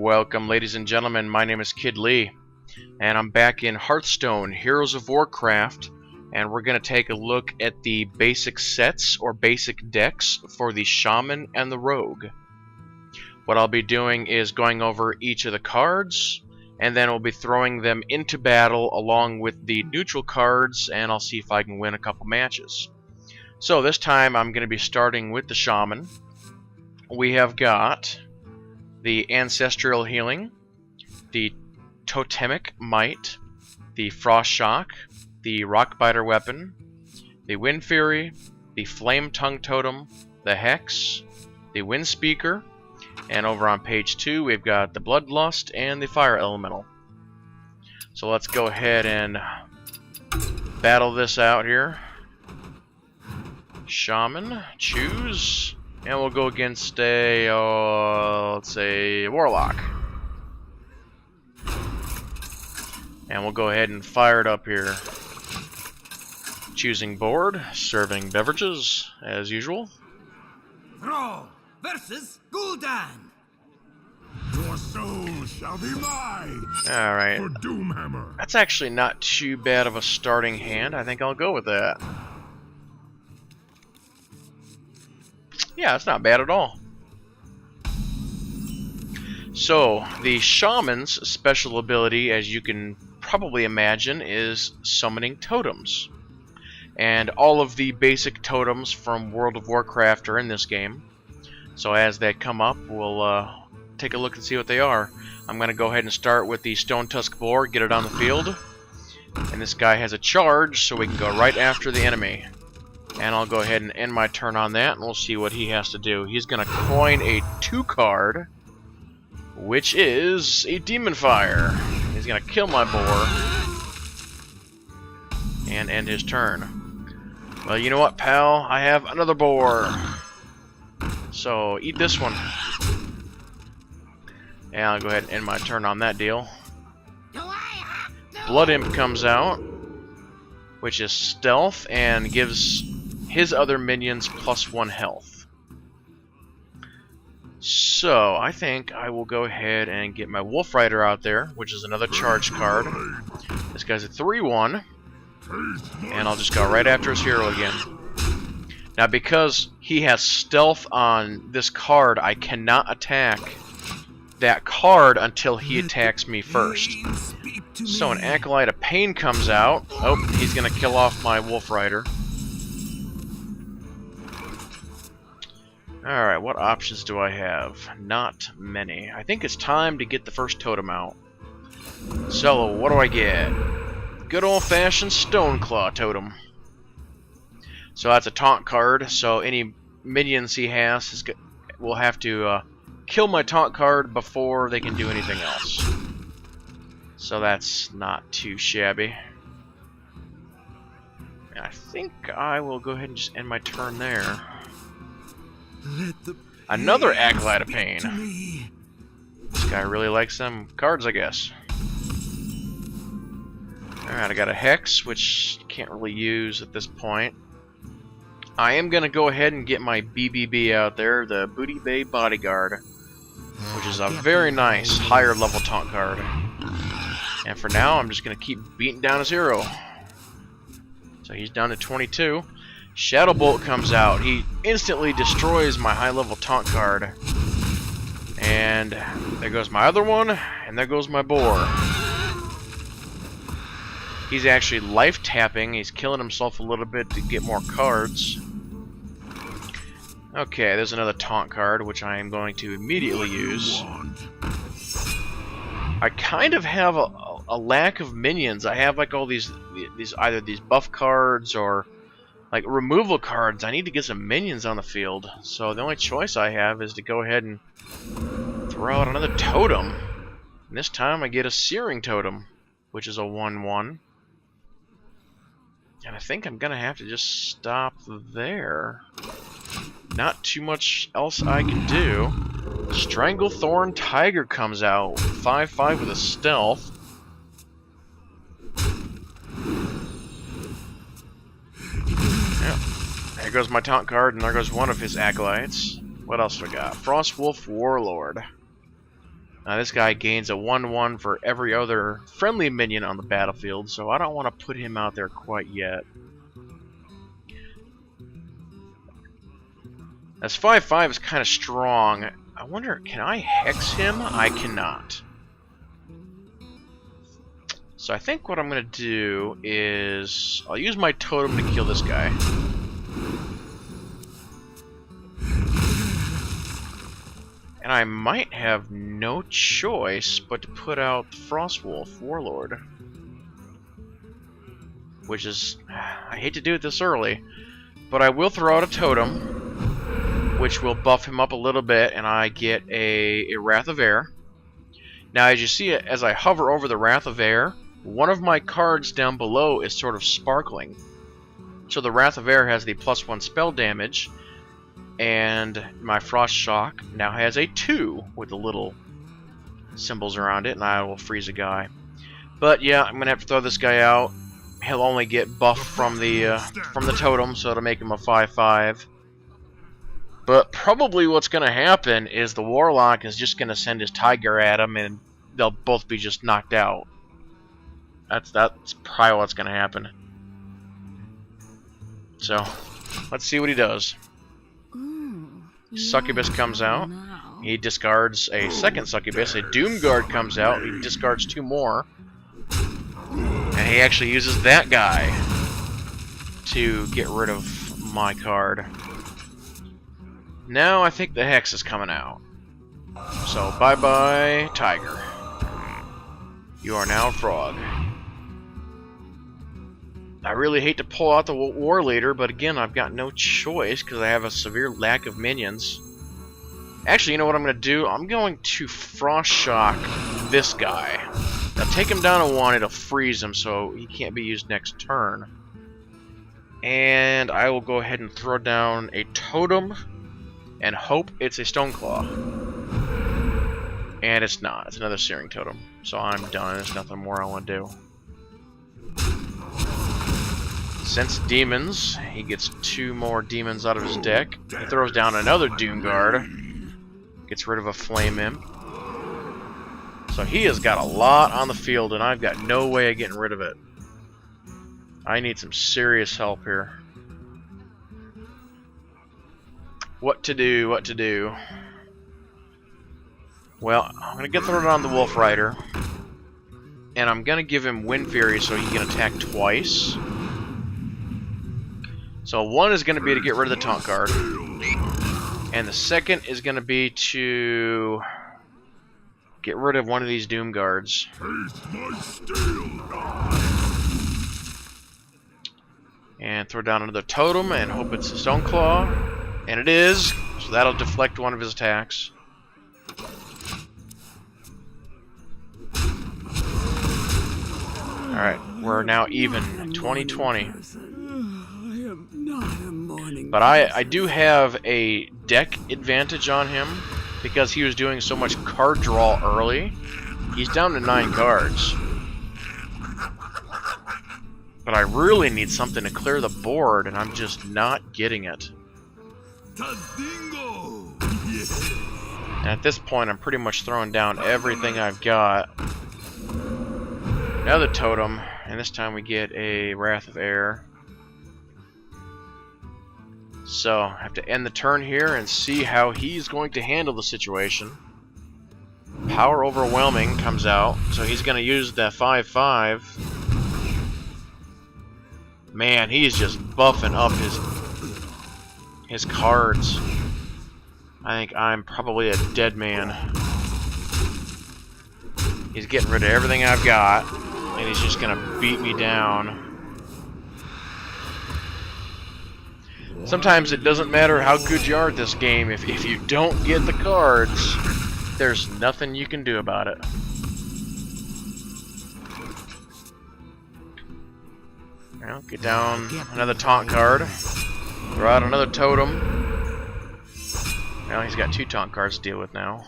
Welcome, ladies and gentlemen. My name is KidLee, and I'm back in Hearthstone, Heroes of Warcraft, and we're going to take a look at the basic sets or basic decks for the Shaman and the Rogue. What I'll be doing is going over each of the cards, and then we'll be throwing them into battle along with the neutral cards, and I'll see if I can win a couple matches. So this time I'm going to be starting with the Shaman. We have got the Ancestral Healing, the Totemic Might, the Frost Shock, the Rockbiter Weapon, the Wind Fury, the Flame Tongue Totem, the Hex, the Wind Speaker, and over on page 2 we've got the Bloodlust and the Fire Elemental. So let's go ahead and battle this out here. Shaman, choose. And we'll go against a, let's say, Warlock. And we'll go ahead and fire it up here. Choosing board, serving beverages, as usual. Thrall versus Gul'dan. Your soul shall be mine. Alright. For Doomhammer. That's actually not too bad of a starting hand. I think I'll go with that. Yeah, it's not bad at all. So, the Shaman's special ability, as you can probably imagine, is summoning totems. And all of the basic totems from World of Warcraft are in this game. So as they come up, we'll take a look and see what they are. I'm going to go ahead and start with the Stone Tusk Boar, get it on the field. And this guy has a charge, so we can go right after the enemy. And I'll go ahead and end my turn on that, and we'll see what he has to do. He's going to coin a 2-card, which is a Demon Fire. He's going to kill my boar and end his turn. Well, you know what, pal? I have another boar. So, eat this one. And I'll go ahead and end my turn on that deal. Blood Imp comes out, which is stealth and gives his other minions +1 health. So, I think I will go ahead and get my Wolf Rider out there, which is another charge card. This guy's a 3/1, and I'll just go right after his hero again. Now, because he has stealth on this card, I cannot attack that card until he attacks me first. So an Acolyte of Pain comes out. Oh, he's going to kill off my Wolf Rider. Alright, what options do I have? Not many. I think it's time to get the first totem out. So, what do I get? Good old-fashioned Stoneclaw totem. So that's a taunt card, so any minions he has will have to kill my taunt card before they can do anything else. So that's not too shabby. I think I will go ahead and just end my turn there. Another Acolyte of Pain. This guy really likes them cards, I guess. Alright, I got a Hex, which can't really use at this point. I am going to go ahead and get my BBB out there, the Booty Bay Bodyguard, which is a very nice higher level taunt card. And for now, I'm just going to keep beating down his hero. So he's down to 22. Shadow Bolt comes out. He instantly destroys my high level taunt card. And there goes my other one, and there goes my boar. He's actually life tapping. He's killing himself a little bit to get more cards. Okay, there's another taunt card, which I am going to immediately use. I kind of have a lack of minions. I have like all these either these buff cards or like removal cards. I need to get some minions on the field. So the only choice I have is to go ahead and throw out another totem. And this time I get a Searing Totem, which is a 1/1. And I think I'm gonna have to just stop there. Not too much else I can do. Stranglethorn Tiger comes out. 5/5 with a stealth. Yep. There goes my taunt card, and there goes one of his acolytes. What else we got? Frostwolf Warlord. Now this guy gains a 1/1 for every other friendly minion on the battlefield, so I don't want to put him out there quite yet. As 5/5 is kind of strong. I wonder, can I hex him? I cannot. So I think what I'm going to do is I'll use my totem to kill this guy. And I might have no choice but to put out Frostwolf Warlord. Which is... I hate to do it this early, but I will throw out a totem, which will buff him up a little bit, and I get a Wrath of Air. Now, as you see, as I hover over the Wrath of Air, one of my cards down below is sort of sparkling. So the Wrath of Air has the +1 spell damage, and my Frost Shock now has a 2 with the little symbols around it, and I will freeze a guy. But yeah, I'm gonna have to throw this guy out. He'll only get buff from the totem, so it'll make him a 5/5. But probably what's gonna happen is the Warlock is just gonna send his Tiger at him, and they'll both be just knocked out. That's probably what's gonna happen. So let's see what he does. Succubus comes out. He discards a second Succubus. A Doomguard comes out. He discards 2 more. And he actually uses that guy to get rid of my card. Now I think the Hex is coming out. So bye-bye, Tiger. You are now a frog. I really hate to pull out the War Leader, but again, I've got no choice because I have a severe lack of minions. Actually, you know what I'm going to do? I'm going to Frost Shock this guy. Now, take him down to 1, it'll freeze him, so he can't be used next turn. And I will go ahead and throw down a Totem and hope it's a Stoneclaw. And it's not. It's another Searing Totem. So I'm done. There's nothing more I want to do. Sense Demons. He gets 2 more demons out of his deck. He throws down another Doomguard. Gets rid of a Flame Imp. So he has got a lot on the field, and I've got no way of getting rid of it. I need some serious help here. What to do, what to do. Well, I'm going to get thrown on the Wolf Rider. And I'm going to give him Wind Fury so he can attack twice. So 1 is going to be to get rid of the taunt card. And the second is going to be to get rid of one of these Doom Guards. And throw down another Totem and hope it's a Stoneclaw. And it is. So that'll deflect one of his attacks. Alright, we're now even. 2020. But I do have a deck advantage on him because he was doing so much card draw early. He's down to 9 cards. But I really need something to clear the board, and I'm just not getting it. And at this point, I'm pretty much throwing down everything I've got. Another Totem, and this time we get a Wrath of Air. So, I have to end the turn here and see how he's going to handle the situation. Power Overwhelming comes out, so he's going to use that 5/5. Man, he's just buffing up his cards. I think I'm probably a dead man. He's getting rid of everything I've got, and he's just going to beat me down. Sometimes it doesn't matter how good you are at this game. If you don't get the cards, there's nothing you can do about it. Well, get down another taunt card. Throw out another Totem. Well, he's got 2 taunt cards to deal with now.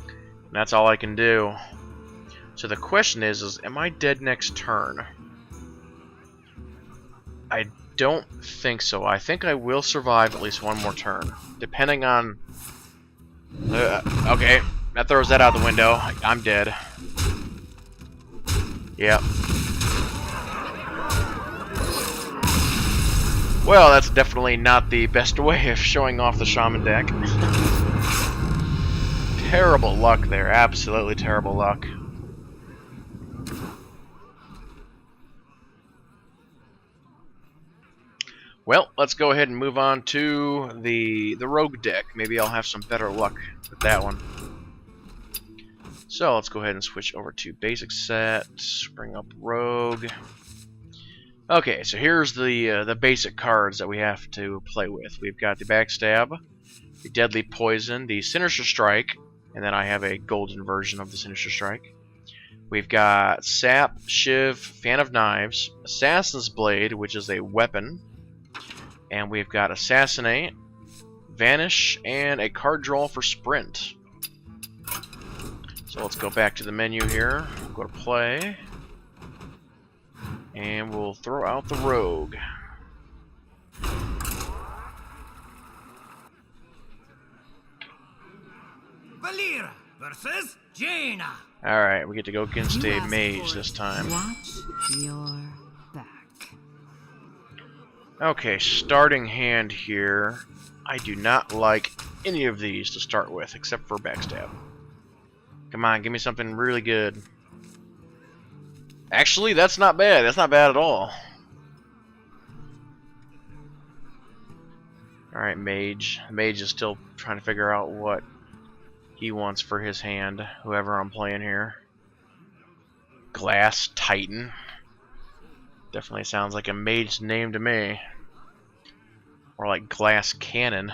And that's all I can do. So the question is am I dead next turn? I don't think so. I think I will survive at least one more turn, depending on Okay, that throws that out the window. I'm dead. Yep. Well, that's definitely not the best way of showing off the Shaman deck. Terrible luck there. Absolutely terrible luck. Well, let's go ahead and move on to the Rogue deck. Maybe I'll have some better luck with that one. So let's go ahead and switch over to basic set. Bring up Rogue. Okay, so here's the basic cards that we have to play with. We've got the Backstab, the Deadly Poison, the Sinister Strike, and then I have a golden version of the Sinister Strike. We've got Sap, Shiv, Fan of Knives, Assassin's Blade, which is a weapon, and we've got Assassinate, Vanish, and a card draw for Sprint. So let's go back to the menu here, go to Play, and we'll throw out the Rogue. Valera versus Jaina. Alright, we get to go against a Mage this time. Watch your back. Okay, starting hand here. I do not like any of these to start with, except for Backstab. Come on, give me something really good. Actually, that's not bad. That's not bad at all. Alright, Mage. Mage is still trying to figure out what he wants for his hand, whoever I'm playing here. Glass Titan. Definitely sounds like a Mage name to me. Or like Glass Cannon.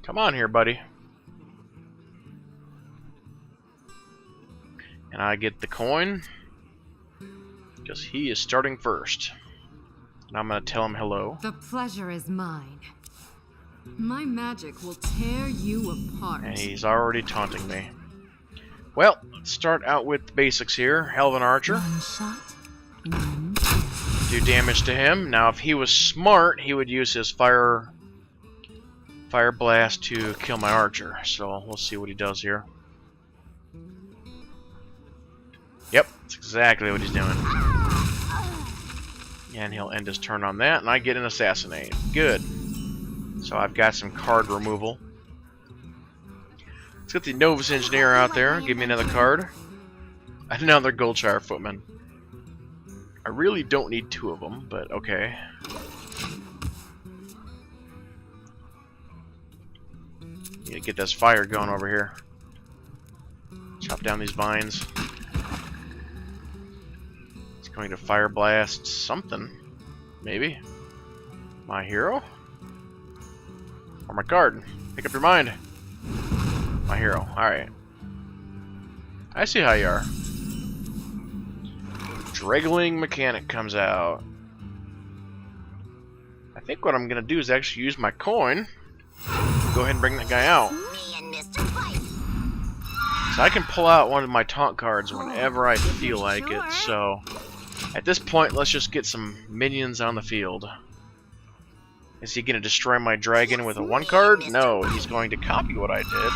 Come on here, buddy. And I get the coin, because he is starting first. And I'm going to tell him hello. The pleasure is mine. My magic will tear you apart. And he's already taunting me. Well, let's start out with the basics here. Elven Archer. One shot, one Do damage to him. Now, if he was smart, he would use his Fire Blast to kill my Archer. So, we'll see what he does here. Yep, that's exactly what he's doing. And he'll end his turn on that, and I get an Assassinate. Good. So I've got some card removal. Let's get the Novus Engineer out there. Give me another card. Another Goldshire Footman. I really don't need two of them, but okay. Need to get this fire going over here. Chop down these vines. Going to Fire Blast something. Maybe. My hero? Or my card. Pick up your mind. My hero. Alright. I see how you are. Draggling Mechanic comes out. I think what I'm going to do is actually use my coin. Go ahead and bring that guy out. So I can pull out one of my taunt cards whenever I feel like it, so... At this point, let's just get some minions on the field. Is he going to destroy my dragon with a 1 card? No, he's going to copy what I did.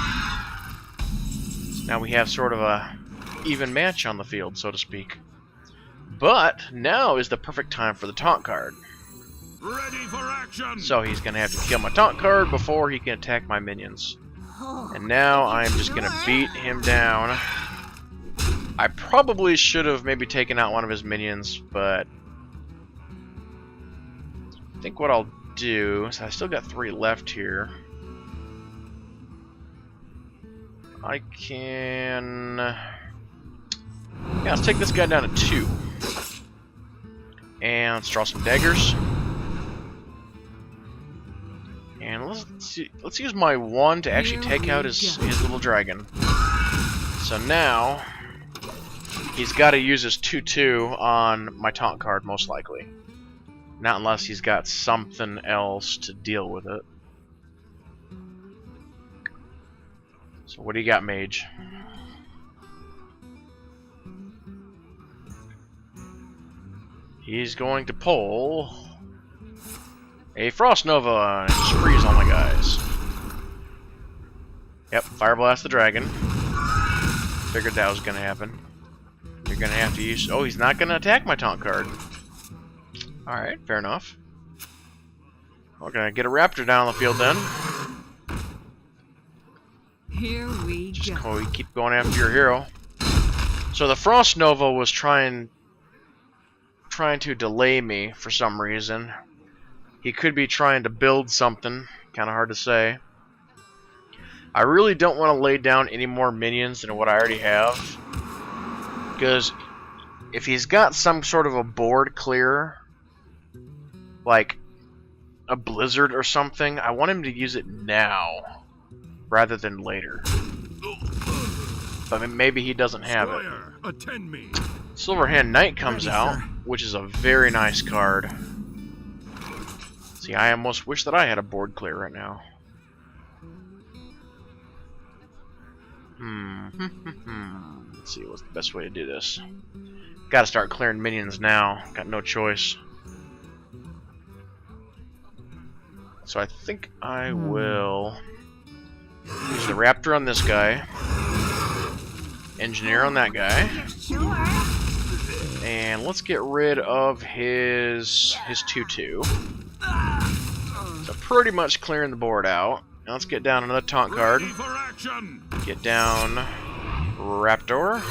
So now we have sort of a even match on the field, so to speak. But now is the perfect time for the taunt card. Ready for action. So he's going to have to kill my taunt card before he can attack my minions. And now I'm just going to beat him down. I probably should have maybe taken out one of his minions, but I think what I'll do is I still got 3 left here. I can... Yeah, let's take this guy down to 2. And let's draw some daggers. And let's use my 1 to actually take out his little dragon. So now... He's got to use his 2/2 on my taunt card, most likely. Not unless he's got something else to deal with it. So what do you got, Mage? He's going to pull a Frost Nova and just freeze all my guys. Yep, Fire Blast the dragon. Figured that was gonna happen. You're gonna have to use. Oh, he's not gonna attack my taunt card. Alright, fair enough. We're gonna get a raptor down the field then. Here we go. We keep going after your hero. So the Frost Nova was trying to delay me for some reason. He could be trying to build something. Kind of hard to say. I really don't want to lay down any more minions than what I already have. Because if he's got some sort of a board clear, like a blizzard or something, I want him to use it now rather than later. But maybe he doesn't have it. Attend me. Silverhand Knight comes out, which is a very nice card. See, I almost wish that I had a board clear right now. Let's see, what's the best way to do this? Gotta start clearing minions now. Got no choice. So I think I will use the Raptor on this guy. Engineer on that guy. And let's get rid of his 2/2. So pretty much clearing the board out. Now let's get down another taunt card. Get down Raptor.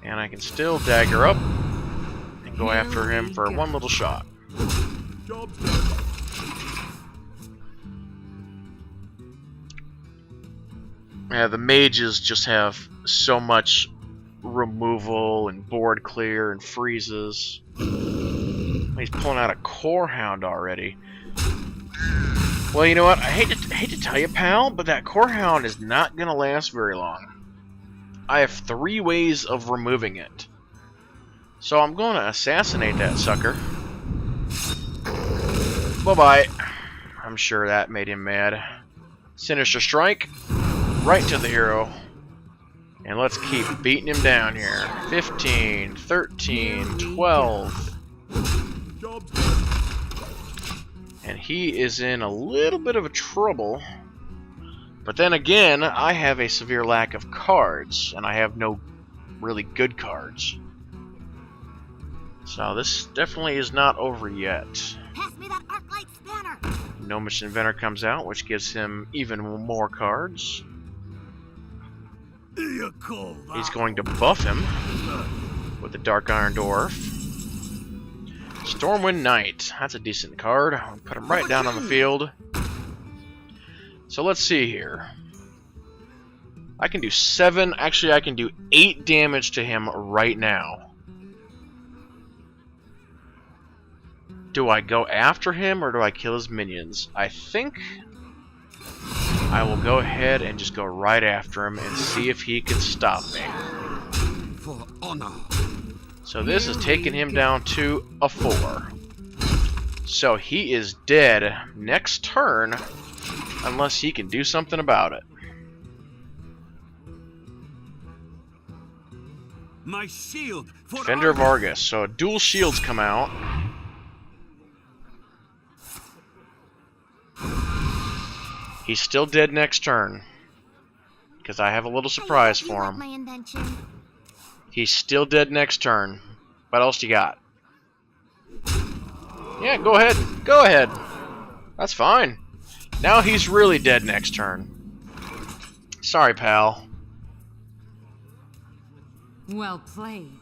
And I can still dagger up and go after him for one little shot. Yeah, the mages just have so much removal and board clear and freezes. He's pulling out a Core Hound already. Well, you know what? I hate to tell you, pal, but that Core Hound is not gonna last very long. I have 3 ways of removing it. So I'm going to assassinate that sucker. Bye-bye. I'm sure that made him mad. Sinister Strike. Right to the hero. And let's keep beating him down here. 15, 13, 12. And he is in a little bit of a trouble. But then again, I have a severe lack of cards, and I have no really good cards. So this definitely is not over yet. Pass me that Arclight spanner. Gnomish Inventor comes out, which gives him even more cards. He's going to buff him with the Dark Iron Dwarf. Stormwind Knight. That's a decent card. I'll put him right down on the field. So let's see here. I can do 7. Actually, I can do 8 damage to him right now. Do I go after him or do I kill his minions? I think I will go ahead and just go right after him and see if he can stop me. For honor. So this is taking him down to a 4. So he is dead next turn unless he can do something about it. My shield for Defender of Argus. So dual shields come out. He's still dead next turn. Because I have a little surprise for him. My invention. He's still dead next turn. What else you got? Yeah, go ahead. Go ahead. That's fine. Now he's really dead next turn. Sorry, pal. Well played.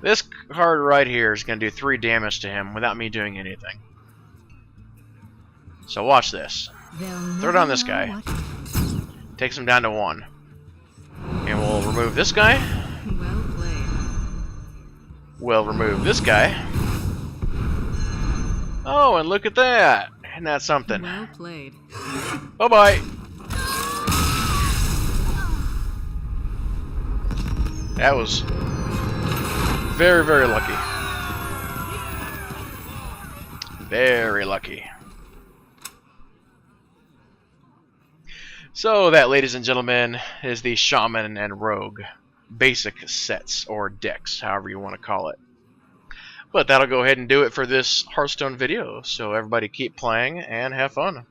This card right here is going to do 3 damage to him without me doing anything. So watch this. Throw down this guy. Takes him down to 1. And we'll remove this guy. Well played. We'll remove this guy. Oh, and look at that. Isn't that something? Well played. Bye-bye. That was very, very lucky. Very lucky. So that, ladies and gentlemen, is the Shaman and Rogue basic sets, or decks, however you want to call it. But that'll go ahead and do it for this Hearthstone video. So everybody keep playing and have fun.